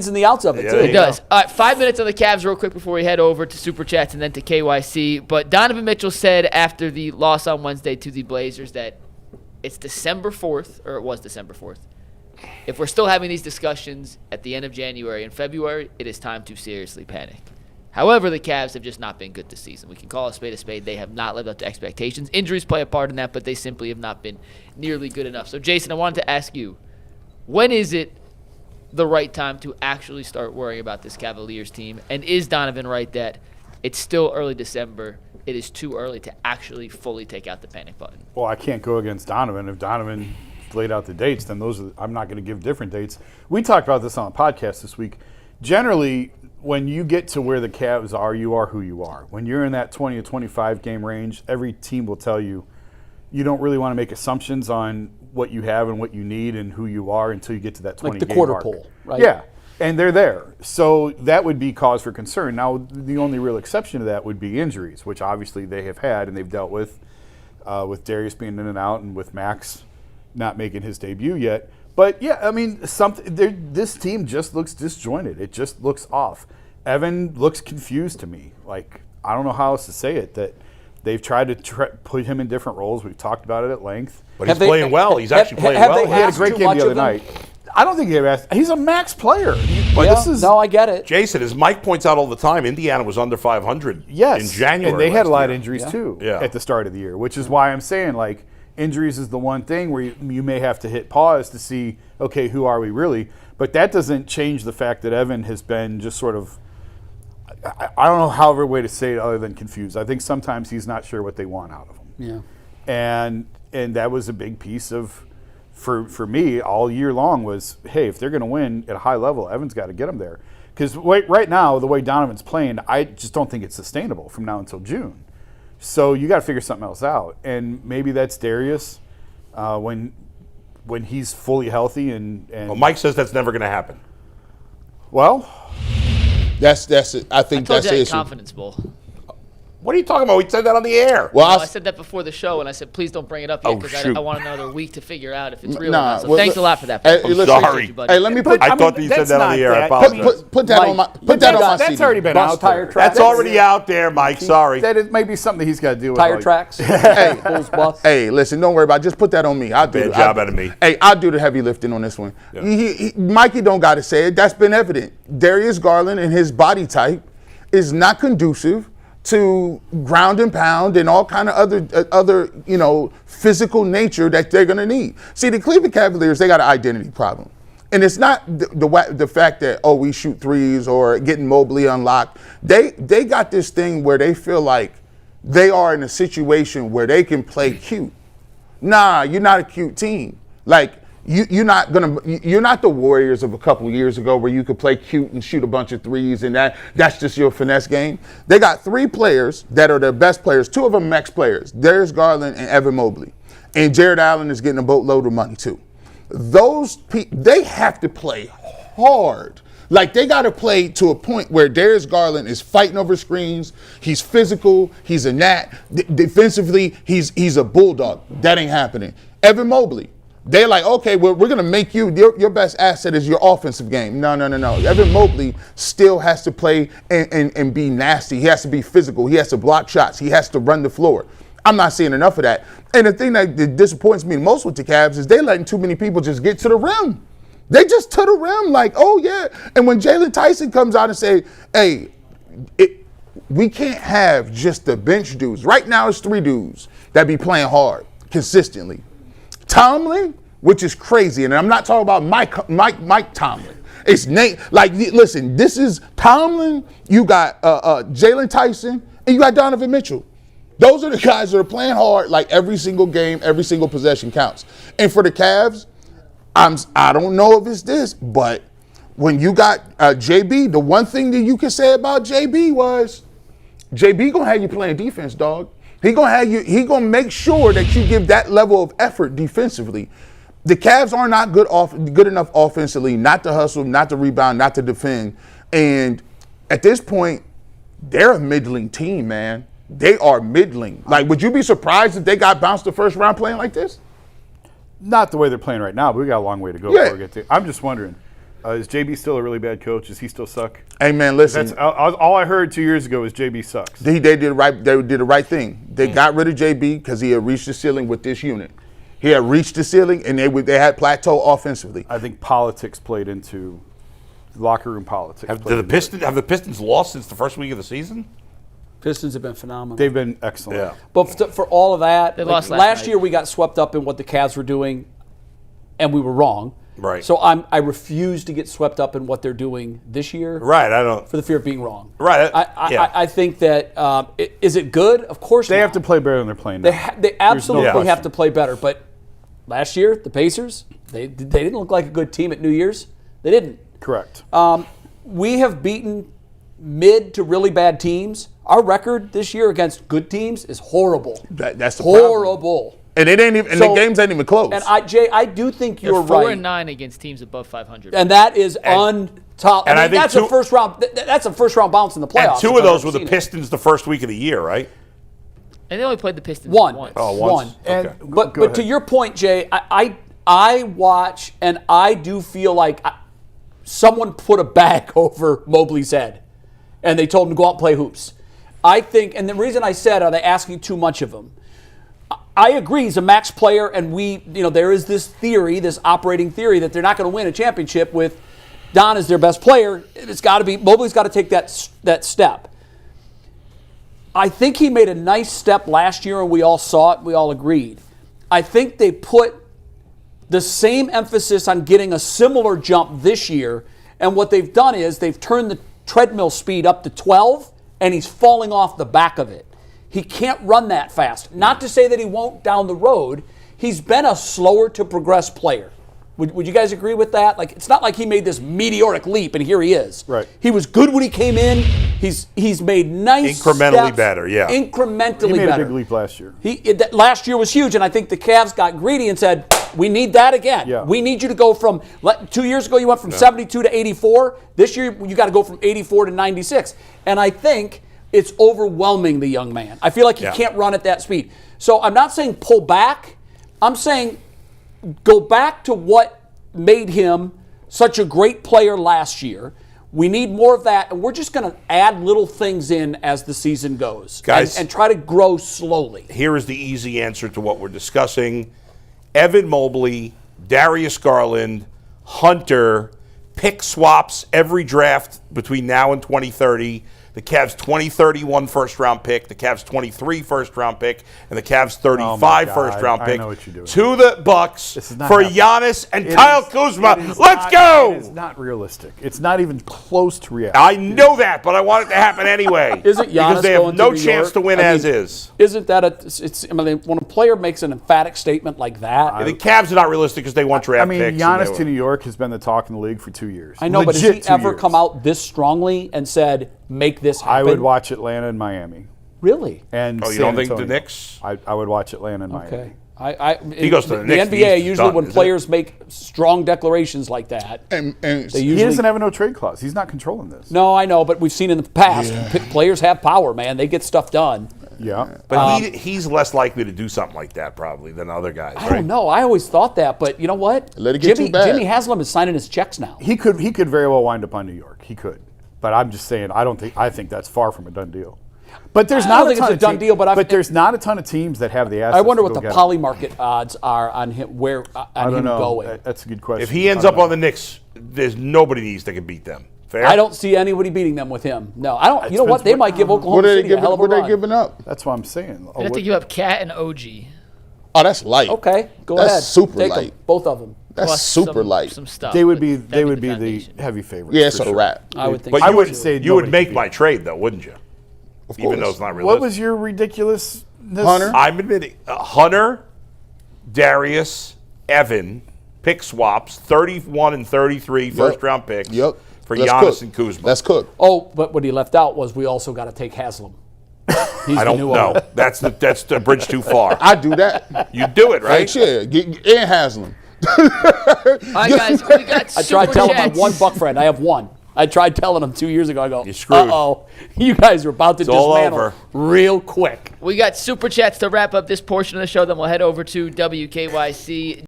and the outs of it, too. It does. All right, 5 minutes on the Cavs real quick before we head over to Super Chats and then to KYC. But Donovan Mitchell said after the loss on Wednesday to the Blazers that it's December 4th, or it was December 4th. If we're still having these discussions at the end of January and February, it is time to seriously panic. However, the Cavs have just not been good this season. We can call a spade a spade. They have not lived up to expectations. Injuries play a part in that, but they simply have not been nearly good enough. So, Jason, I wanted to ask you, when is it the right time to actually start worrying about this Cavaliers team? And is Donovan right that it's still early December, it is too early to actually fully take out the panic button? Well, I can't go against Donovan. If Donovan laid out the dates, then I'm not going to give different dates. We talked about this on the podcast this week. Generally, when you get to where the Cavs are, you are who you are. When you're in that 20 to 25 game range, every team will tell you you don't really want to make assumptions on what you have and what you need and who you are until you get to that 20 like the game quarter mark. pole, right? Yeah, and they're there. So that would be cause for concern. Now, the only real exception to that would be injuries, which obviously they have had and they've dealt with Darius being in and out and with Max not making his debut yet. But, yeah, I mean, this team just looks disjointed. It just looks off. Evan looks confused to me. Like, I don't know how else to say it, that they've tried to put him in different roles. We've talked about it at length. But he's playing well. He's actually playing well. He had a great game the other night. I don't think he's a max player. But no, I get it. Jason, as Mike points out all the time, Indiana was under 500 in January. And they had a lot of injuries, too, Yeah. at the start of the year, which is why I'm saying, like, injuries is the one thing where you may have to hit pause to see, okay, who are we really? But that doesn't change the fact that Evan has been just sort of, I don't know however way to say it other than confused. I think sometimes he's not sure what they want out of him. Yeah. And that was a big piece of, for me, all year long was, hey, if they're going to win at a high level, Evan's got to get them there. Because right now, the way Donovan's playing, I just don't think it's sustainable from now until June. So you got to figure something else out, and maybe that's Darius when he's fully healthy. And well, Mike says that's never going to happen. Well, that's it. I think told that's you the at issue. Confidence Bowl. What are you talking about? We said that on the air. Well, I said that before the show, and I said, please don't bring it up yet because I want another week to figure out if it's real or not. So thanks a lot for that. I'm sorry. Hey, let me put. I thought that you said that on the air. I apologize. Put that on my. Put that on my CD. That's already been out there. That's already out there, Mike. Sorry. That may be something he's got to deal with. Tire tracks. Hey, listen, don't worry about it. Just put that on me. I'll do Bad job out of me. Hey, I'll do the heavy lifting on this one. Yeah. Mikey don't got to say it. That's been evident. Darius Garland and his body type is not conducive to ground and pound and all kind of other physical nature that they're going to need. See, the Cleveland Cavaliers, they got an identity problem. And it's not the fact that, we shoot threes or getting Mobley unlocked. They got this thing where they feel like they are in a situation where they can play cute. Nah, you're not a cute team. Like, you're not the Warriors of a couple of years ago where you could play cute and shoot a bunch of threes and that's just your finesse game. They got three players that are their best players, two of them max players, Darius Garland and Evan Mobley. And Jarrett Allen is getting a boatload of money too. They have to play hard. Like, they got to play to a point where Darius Garland is fighting over screens. He's physical. He's a gnat. Defensively, he's a bulldog. That ain't happening. Evan Mobley. They're like, okay, we're going to make you, your best asset is your offensive game. No. Evan Mobley still has to play and be nasty. He has to be physical. He has to block shots. He has to run the floor. I'm not seeing enough of that. And the thing that disappoints me most with the Cavs is they're letting too many people just get to the rim. They just to the rim like, oh, yeah. And when Jalen Tyson comes out and say, hey, we can't have just the bench dudes. Right now it's three dudes that be playing hard consistently. Tomlin, which is crazy, and I'm not talking about Mike Tomlin. It's Nate. Like, listen, this is Tomlin. You got Jalen Tyson, and you got Donovan Mitchell. Those are the guys that are playing hard. Like, every single game, every single possession counts. And for the Cavs, I don't know if it's this, but when you got JB, the one thing that you can say about JB was JB gonna have you playing defense, dog. He gonna make sure that you give that level of effort defensively. The Cavs are not good enough offensively, not to hustle, not to rebound, not to defend. And at this point, they're a middling team, man. They are middling. Like, would you be surprised if they got bounced the first round playing like this? Not the way they're playing right now, but we got a long way to go before we get to. I'm just wondering, Is JB still a really bad coach? Does he still suck? Hey man, listen. That's all I heard 2 years ago was JB sucks. They did the right thing. They got rid of JB because he had reached the ceiling with this unit. He had reached the ceiling, and they had plateau offensively. I think politics played into locker room politics. Have the Pistons lost since the first week of the season? Pistons have been phenomenal. They've been excellent. Yeah. But for all of that, They lost last night. year we got swept up in what the Cavs were doing, and we were wrong. Right. So I refuse to get swept up in what they're doing this year. Right. I don't. For the fear of being wrong. Right. I think that is it good? Of course They not. have to play better than they're playing now. They absolutely question. have to play better. But last year, the Pacers, they didn't look like a good team at New Year's. They didn't. Correct. We have beaten mid to really bad teams. Our record this year against good teams is horrible. That's the problem. Horrible. And it ain't even. And the games ain't even close. And Jay, I do think They're you're 4-9 right. against teams above 500. And that is untop. and I think that's a first round. That's a first round bounce in the playoffs. And two if of I've those ever were the seen it. Pistons the first week of the year, right? And they only played the Pistons One. once. Oh, One. once. And Okay. But go but to ahead. your point, Jay, I watch and I do feel like someone put a bag over Mobley's head, and they told him to go out and play hoops. I think, and the reason I said, are they asking too much of him? I agree, he's a max player, and there is this theory, this operating theory, that they're not going to win a championship with Don as their best player. It's got to be Mobley's got to take that step. I think he made a nice step last year, and we all saw it. We all agreed. I think they put the same emphasis on getting a similar jump this year, and what they've done is they've turned the treadmill speed up to 12, and he's falling off the back of it. He can't run that fast. Not to say that he won't down the road. He's been a slower to progress player. Would you guys agree with that? Like, it's not like he made this meteoric leap and here he is. Right. He was good when he came in. He's made nice Incrementally steps. better, yeah. Incrementally he made better. a big leap last year. Last year was huge, and I think the Cavs got greedy and said, we need that again. Yeah. We need you to go from 2 years ago you went from 72 to 84. This year you got to go from 84 to 96. And I think it's overwhelming the young man. I feel like he can't run at that speed. So I'm not saying pull back. I'm saying go back to what made him such a great player last year. We need more of that, and we're just going to add little things in as the season goes, Guys, and try to grow slowly. Here is the easy answer to what we're discussing. Evan Mobley, Darius Garland, Hunter, pick swaps every draft between now and 2030. The Cavs 2031 first-round pick, the Cavs 23 first-round pick, and the Cavs 35 God. first-round I pick know what you're doing. to the Bucks This is not for happening. Giannis and It Kyle is- Kuzma. it is Let's not- go! It is not realistic. It's not even close to reality. I know that, but I want it to happen anyway. Isn't Giannis because they going have no to New chance York? to win I mean, as is. Isn't that when a player makes an emphatic statement like that? The Cavs are not realistic because they want draft I mean, picks. and Giannis they to New York has been the talk in the league for 2 years. I know, but has Legit he 2 ever years. come out this strongly and said, make this happen? I would watch Atlanta and Miami. Really? And Oh, you San don't think the Antonio. Knicks? I would watch Atlanta and Miami. Okay. He goes to the Knicks, NBA, he's usually done, when isn't players make strong declarations like that, and they He usually doesn't have a no trade clause. He's not controlling this. No, I know, but we've seen in the past, players have power, man. They get stuff done. Yeah. But he's less likely to do something like that probably than other guys, I right? don't know. I always thought that, but you know what? Let it get too bad. Jimmy Haslam is signing his checks now. He could very well wind up on New York. He could. But I'm just saying I think that's far from a done deal. But there's I not don't a think ton it's a of done deal, but there's not a ton of teams that have the assets. I wonder to what go the get him. poly market odds are on him, I on don't him know. going. That's a good question. If he ends up on the Knicks, there's nobody in the East that can beat them. Fair? I don't see anybody beating them with him. No, I don't. You know what? depends They what- might give Oklahoma what are they City a giving? hell of a What are run. they giving up? That's what I'm saying. They have to give up Cat and OG. Oh, that's light. Okay, go That's ahead. super Take 'em, light. both of them. That's Plus super some, light. Some stuff. They would but be that'd the foundation. heavy favorites. Yeah, for it's a sure. wrap. I would think. But so. I you wouldn't would say you would nobody make could my beat trade though, wouldn't you? Of Even course. though it's not realistic. What was your ridiculous? Hunter? I'm admitting Hunter, Darius, Evan, pick swaps, 31 and 33 first round picks Yep. for Let's Giannis cook. and Kuzma. Let's cook. Oh, but what he left out was we also got to take Haslam. He's I the don't new know. owner. That's the bridge too far. I do that. You do it, right? Right? Yeah. And Haslam. All right, guys, we got I tried telling my Super one Chats. Buck friend. I have one. I tried telling him 2 years ago. I go, You're screwed. uh-oh, you guys are about to all dismantle over. real quick. We got Super Chats to wrap up this portion of the show. Then we'll head over to WKYC.